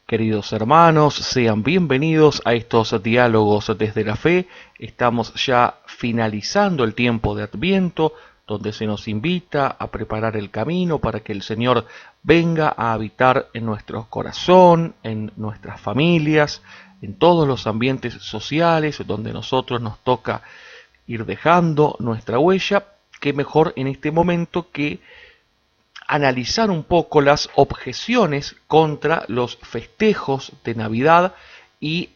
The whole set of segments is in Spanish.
Queridos hermanos, sean bienvenidos a estos diálogos desde la fe. Estamos ya finalizando el tiempo de Adviento, donde se nos invita a preparar el camino para que el Señor venga a habitar en nuestro corazón, en nuestras familias, en todos los ambientes sociales donde nosotros nos toca ir dejando nuestra huella. Qué mejor en este momento que analizar un poco las objeciones contra los festejos de Navidad y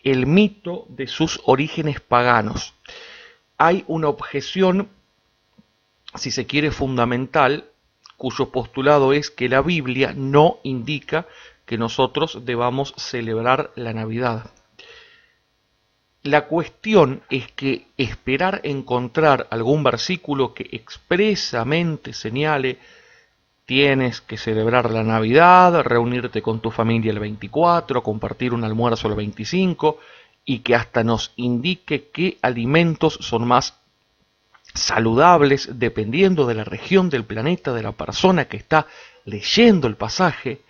el mito de sus orígenes paganos. Hay una objeción, si se quiere, fundamental, cuyo postulado es que la Biblia no indica que nosotros debamos celebrar la Navidad. La cuestión es que esperar encontrar algún versículo que expresamente señale tienes que celebrar la Navidad, reunirte con tu familia el 24, compartir un almuerzo el 25 y que hasta nos indique qué alimentos son más saludables dependiendo de la región del planeta de la persona que está leyendo el pasaje,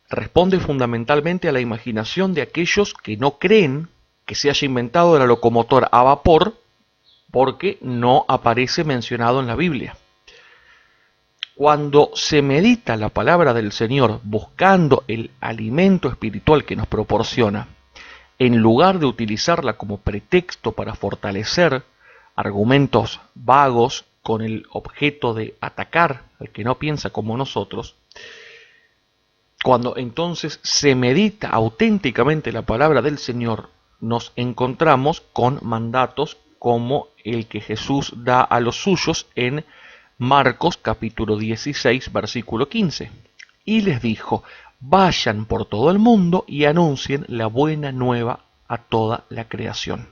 responde fundamentalmente a la imaginación de aquellos que no creen que se haya inventado la locomotora a vapor porque no aparece mencionado en la Biblia. Cuando se medita la palabra del Señor buscando el alimento espiritual que nos proporciona, en lugar de utilizarla como pretexto para fortalecer argumentos vagos con el objeto de atacar al que no piensa como nosotros, cuando entonces se medita auténticamente la palabra del Señor, nos encontramos con mandatos como el que Jesús da a los suyos en Marcos capítulo 16, versículo 15. Y les dijo, vayan por todo el mundo y anuncien la buena nueva a toda la creación.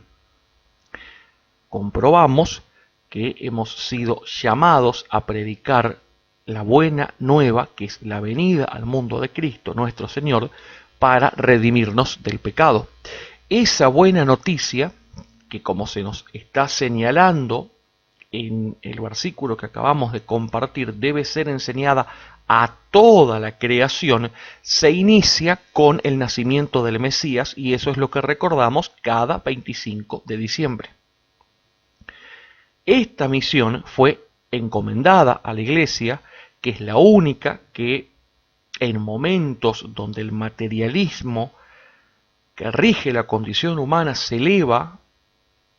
Comprobamos que hemos sido llamados a predicar la buena nueva, que es la venida al mundo de Cristo, nuestro Señor, para redimirnos del pecado. Esa buena noticia, que como se nos está señalando en el versículo que acabamos de compartir, debe ser enseñada a toda la creación, se inicia con el nacimiento del Mesías, y eso es lo que recordamos cada 25 de diciembre. Esta misión fue encomendada a la Iglesia, que es la única que en momentos donde el materialismo que rige la condición humana se eleva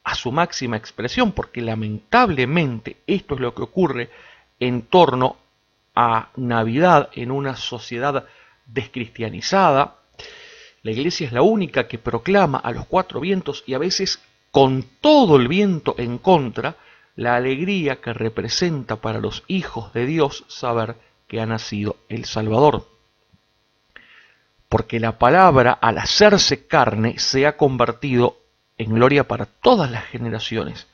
a su máxima expresión, porque lamentablemente esto es lo que ocurre en torno a Navidad en una sociedad descristianizada. La Iglesia es la única que proclama a los cuatro vientos, y a veces con todo el viento en contra, la alegría que representa para los hijos de Dios saber que ha nacido el Salvador. Porque la palabra, al hacerse carne, se ha convertido en gloria para todas las generaciones.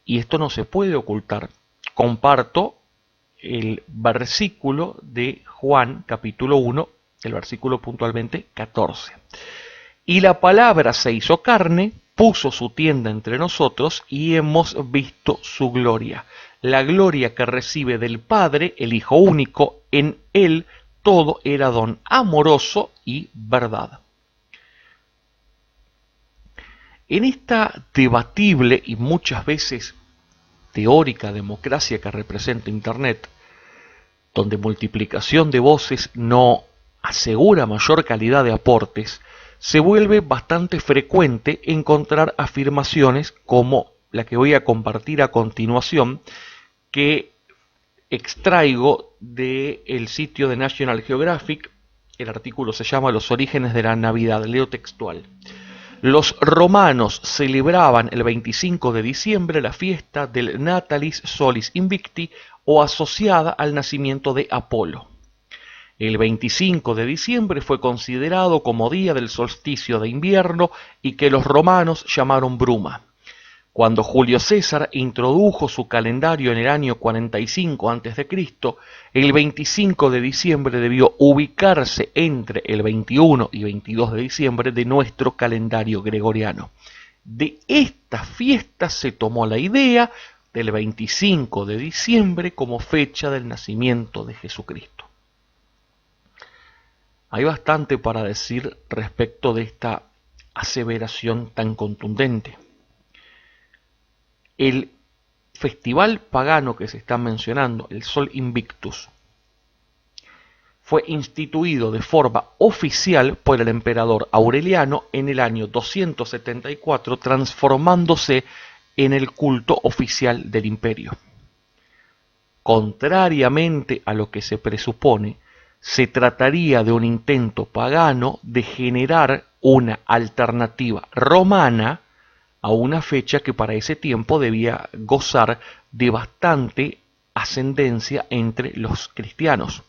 Y esto no se puede ocultar. Comparto el versículo de Juan, capítulo 1, el versículo puntualmente 14. Y la palabra se hizo carne, puso su tienda entre nosotros, y hemos visto su gloria. La gloria que recibe del Padre, el Hijo único, en él todo era don amoroso y verdad. En esta debatible y muchas veces teórica democracia que representa Internet, donde multiplicación de voces no asegura mayor calidad de aportes, se vuelve bastante frecuente encontrar afirmaciones como la que voy a compartir a continuación, que extraigo del sitio de National Geographic. El artículo se llama Los orígenes de la Navidad, leo textual. Los romanos celebraban el 25 de diciembre la fiesta del Natalis Solis Invicti, o asociada al nacimiento de Apolo. El 25 de diciembre fue considerado como día del solsticio de invierno y que los romanos llamaron bruma. Cuando Julio César introdujo su calendario en el año 45 a.C., el 25 de diciembre debió ubicarse entre el 21 y 22 de diciembre de nuestro calendario gregoriano. De esta fiesta se tomó la idea del 25 de diciembre como fecha del nacimiento de Jesucristo. Hay bastante para decir respecto de esta aseveración tan contundente. El festival pagano que se está mencionando, el Sol Invictus, fue instituido de forma oficial por el emperador Aureliano en el año 274, transformándose en el culto oficial del imperio. Contrariamente a lo que se presupone, se trataría de un intento pagano de generar una alternativa romana a una fecha que para ese tiempo debía gozar de bastante ascendencia entre los cristianos.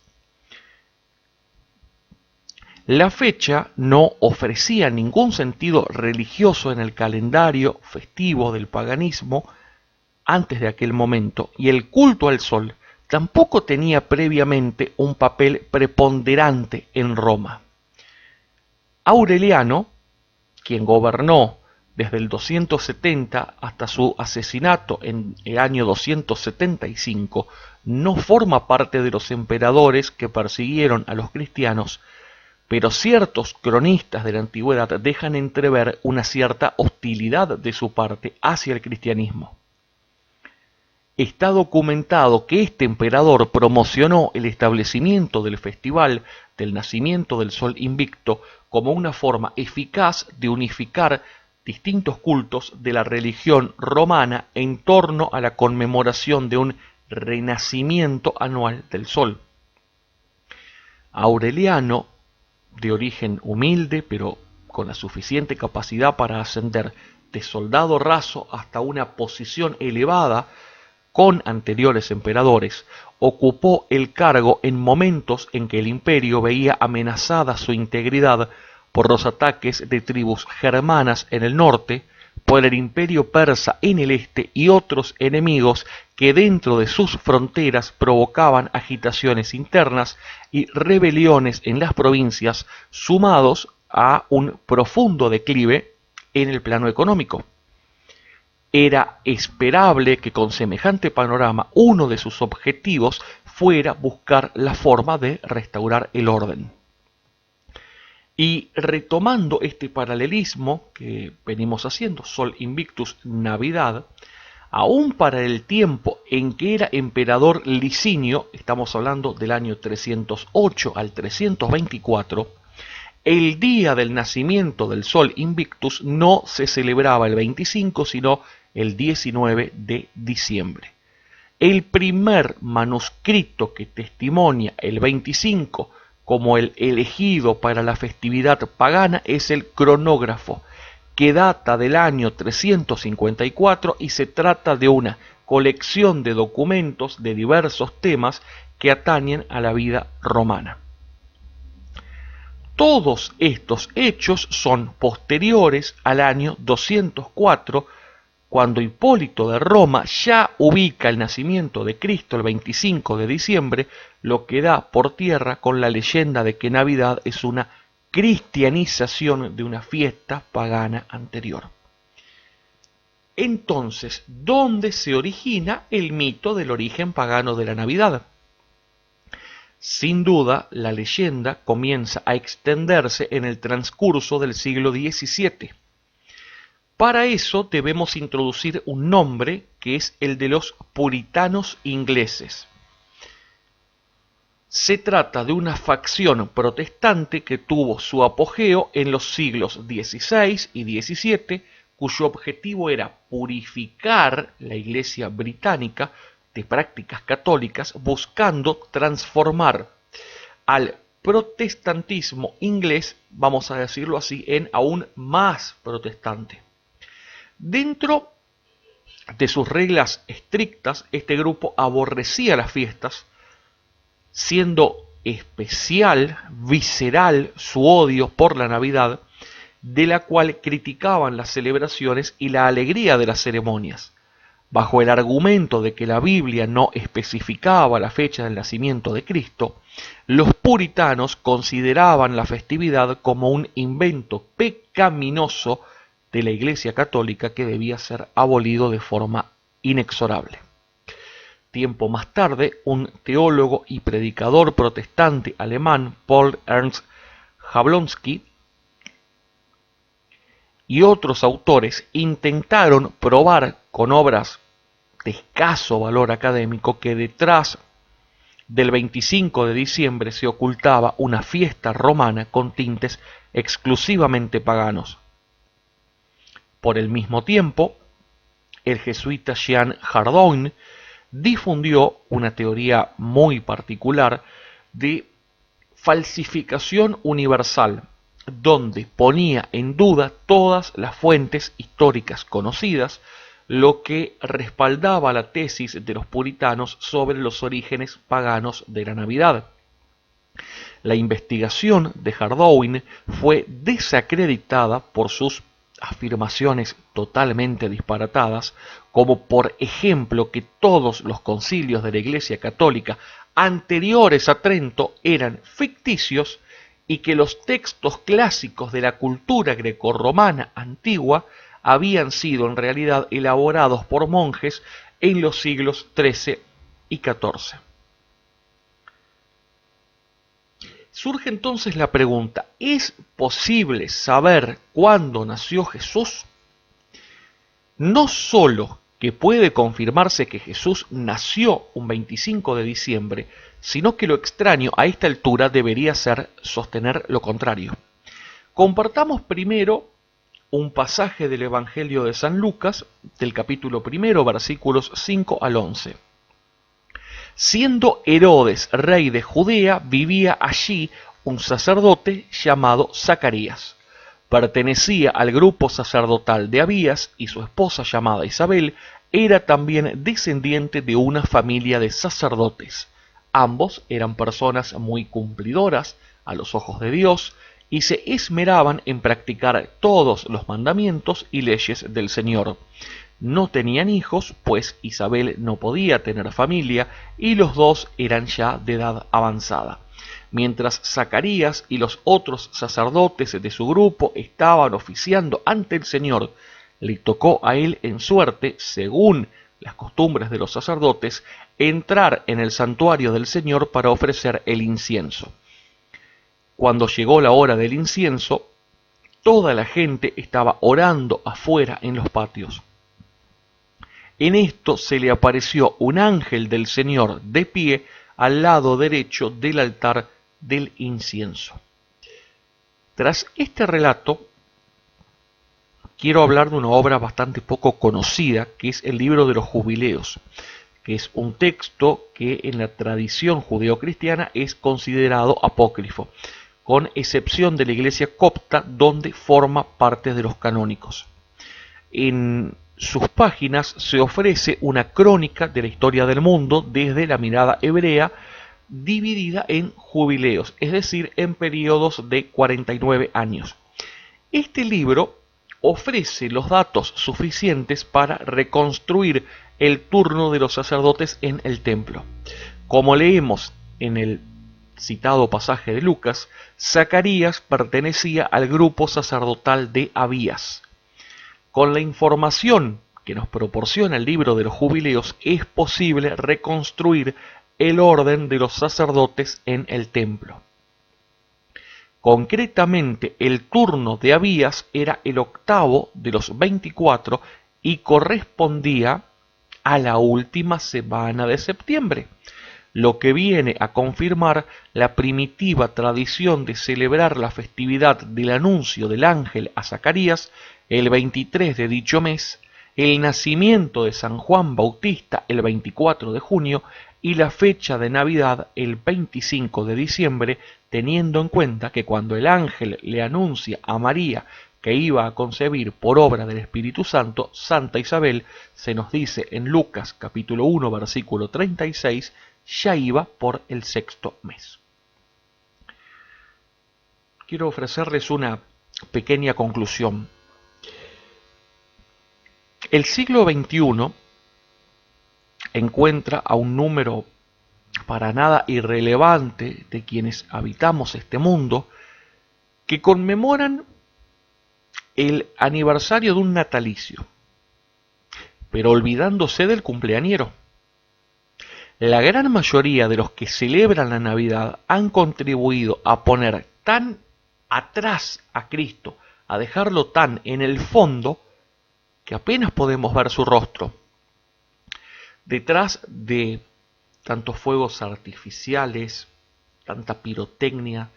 La fecha no ofrecía ningún sentido religioso en el calendario festivo del paganismo antes de aquel momento, y el culto al sol tampoco tenía previamente un papel preponderante en Roma. Aureliano, quien gobernó desde el 270 hasta su asesinato en el año 275, no forma parte de los emperadores que persiguieron a los cristianos, pero ciertos cronistas de la antigüedad dejan entrever una cierta hostilidad de su parte hacia el cristianismo. Está documentado que este emperador promocionó el establecimiento del festival del nacimiento del Sol Invicto como una forma eficaz de unificar distintos cultos de la religión romana en torno a la conmemoración de un renacimiento anual del Sol. Aureliano, de origen humilde, pero con la suficiente capacidad para ascender de soldado raso hasta una posición elevada con anteriores emperadores, ocupó el cargo en momentos en que el imperio veía amenazada su integridad por los ataques de tribus germanas en el norte, por el imperio persa en el este y otros enemigos que dentro de sus fronteras provocaban agitaciones internas y rebeliones en las provincias, sumados a un profundo declive en el plano económico. Era esperable que con semejante panorama uno de sus objetivos fuera buscar la forma de restaurar el orden. Y retomando este paralelismo que venimos haciendo, Sol Invictus, Navidad, aún para el tiempo en que era emperador Licinio, estamos hablando del año 308 al 324, el día del nacimiento del Sol Invictus no se celebraba el 25, sino el 19 de diciembre. El primer manuscrito que testimonia el 25 como el elegido para la festividad pagana es el Cronógrafo, que data del año 354 y se trata de una colección de documentos de diversos temas que atañen a la vida romana. Todos estos hechos son posteriores al año 204, cuando Hipólito de Roma ya ubica el nacimiento de Cristo el 25 de diciembre, lo que da por tierra con la leyenda de que Navidad es una cristianización de una fiesta pagana anterior. Entonces, ¿dónde se origina el mito del origen pagano de la Navidad? Sin duda, la leyenda comienza a extenderse en el transcurso del siglo XVII. Para eso debemos introducir un nombre que es el de los puritanos ingleses. Se trata de una facción protestante que tuvo su apogeo en los siglos XVI y XVII, cuyo objetivo era purificar la Iglesia británica de prácticas católicas, buscando transformar al protestantismo inglés, vamos a decirlo así, en aún más protestante. Dentro de sus reglas estrictas, este grupo aborrecía las fiestas, siendo especial, visceral su odio por la Navidad, de la cual criticaban las celebraciones y la alegría de las ceremonias. Bajo el argumento de que la Biblia no especificaba la fecha del nacimiento de Cristo, los puritanos consideraban la festividad como un invento pecaminoso de la Iglesia Católica que debía ser abolido de forma inexorable. Tiempo más tarde, un teólogo y predicador protestante alemán, Paul Ernst Jablonski y otros autores intentaron probar con obras de escaso valor académico que detrás del 25 de diciembre se ocultaba una fiesta romana con tintes exclusivamente paganos. Por el mismo tiempo, el jesuita Jean Hardouin difundió una teoría muy particular de falsificación universal, donde ponía en duda todas las fuentes históricas conocidas, lo que respaldaba la tesis de los puritanos sobre los orígenes paganos de la Navidad. La investigación de Hardouin fue desacreditada por sus afirmaciones totalmente disparatadas, como por ejemplo que todos los concilios de la Iglesia Católica anteriores a Trento eran ficticios y que los textos clásicos de la cultura grecorromana antigua habían sido en realidad elaborados por monjes en los siglos XIII y XIV. Surge entonces la pregunta, ¿es posible saber cuándo nació Jesús? No solo que puede confirmarse que Jesús nació un 25 de diciembre, sino que lo extraño a esta altura debería ser sostener lo contrario. Compartamos primero un pasaje del Evangelio de San Lucas, del capítulo 1, versículos 5 al 11. Siendo Herodes rey de Judea, vivía allí un sacerdote llamado Zacarías. Pertenecía al grupo sacerdotal de Abías y su esposa llamada Isabel era también descendiente de una familia de sacerdotes. Ambos eran personas muy cumplidoras a los ojos de Dios y se esmeraban en practicar todos los mandamientos y leyes del Señor. No tenían hijos, pues Isabel no podía tener familia y los dos eran ya de edad avanzada. Mientras Zacarías y los otros sacerdotes de su grupo estaban oficiando ante el Señor, le tocó a él en suerte, según las costumbres de los sacerdotes, entrar en el santuario del Señor para ofrecer el incienso. Cuando llegó la hora del incienso, toda la gente estaba orando afuera en los patios. En esto se le apareció un ángel del Señor de pie al lado derecho del altar del incienso. Tras este relato, quiero hablar de una obra bastante poco conocida, que es el libro de los Jubileos, que es un texto que en la tradición judeocristiana es considerado apócrifo, con excepción de la iglesia copta, donde forma parte de los canónicos. En sus páginas se ofrece una crónica de la historia del mundo desde la mirada hebrea, dividida en jubileos, es decir, en periodos de 49 años. Este libro ofrece los datos suficientes para reconstruir el turno de los sacerdotes en el templo. Como leemos en el citado pasaje de Lucas, Zacarías pertenecía al grupo sacerdotal de Abías. Con la información que nos proporciona el libro de los Jubileos es posible reconstruir el orden de los sacerdotes en el templo. Concretamente, el turno de Abías era el octavo de los 24 y correspondía a la última semana de septiembre, lo que viene a confirmar la primitiva tradición de celebrar la festividad del anuncio del ángel a Zacarías el 23 de dicho mes, el nacimiento de San Juan Bautista el 24 de junio y la fecha de Navidad el 25 de diciembre, teniendo en cuenta que cuando el ángel le anuncia a María que iba a concebir por obra del Espíritu Santo, Santa Isabel, se nos dice en Lucas capítulo 1 versículo 36, ya iba por el sexto mes. Quiero ofrecerles una pequeña conclusión. El siglo XXI encuentra a un número para nada irrelevante de quienes habitamos este mundo que conmemoran el aniversario de un natalicio, pero olvidándose del cumpleañero. La gran mayoría de los que celebran la Navidad han contribuido a poner tan atrás a Cristo, a dejarlo tan en el fondo que apenas podemos ver su rostro. Detrás de tantos fuegos artificiales, tanta pirotecnia,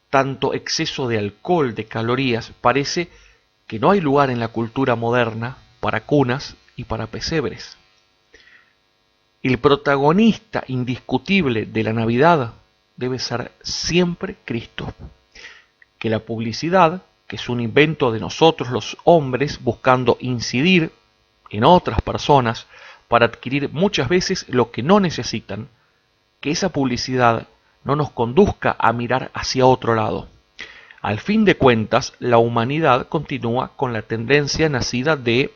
tanto exceso de alcohol, de calorías, parece que no hay lugar en la cultura moderna para cunas y para pesebres. El protagonista indiscutible de la Navidad debe ser siempre Cristo. Que la publicidad, que es un invento de nosotros los hombres buscando incidir en otras personas para adquirir muchas veces lo que no necesitan, que esa publicidad no nos conduzca a mirar hacia otro lado. Al fin de cuentas, la humanidad continúa con la tendencia nacida de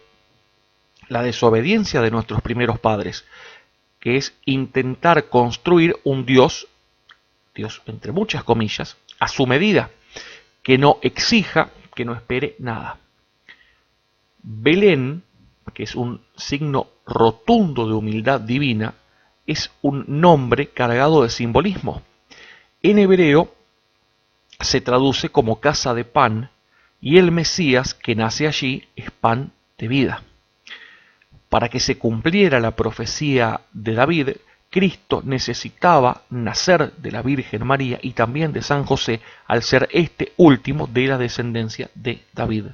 la desobediencia de nuestros primeros padres, que es intentar construir un Dios entre muchas comillas, a su medida, que no exija, que no espere nada. Belén, que es un signo rotundo de humildad divina, es un nombre cargado de simbolismo. En hebreo se traduce como casa de pan, y el Mesías que nace allí es pan de vida. Para que se cumpliera la profecía de David, Cristo necesitaba nacer de la Virgen María y también de San José, al ser este último de la descendencia de David.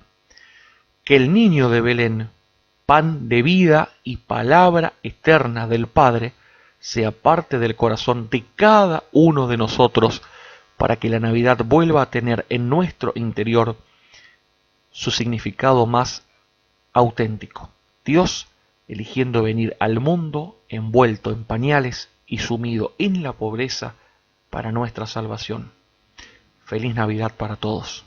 Que el niño de Belén, pan de vida y palabra eterna del Padre, sea parte del corazón de cada uno de nosotros, para que la Navidad vuelva a tener en nuestro interior su significado más auténtico. Dios eligiendo venir al mundo envuelto en pañales y sumido en la pobreza para nuestra salvación. Feliz Navidad para todos.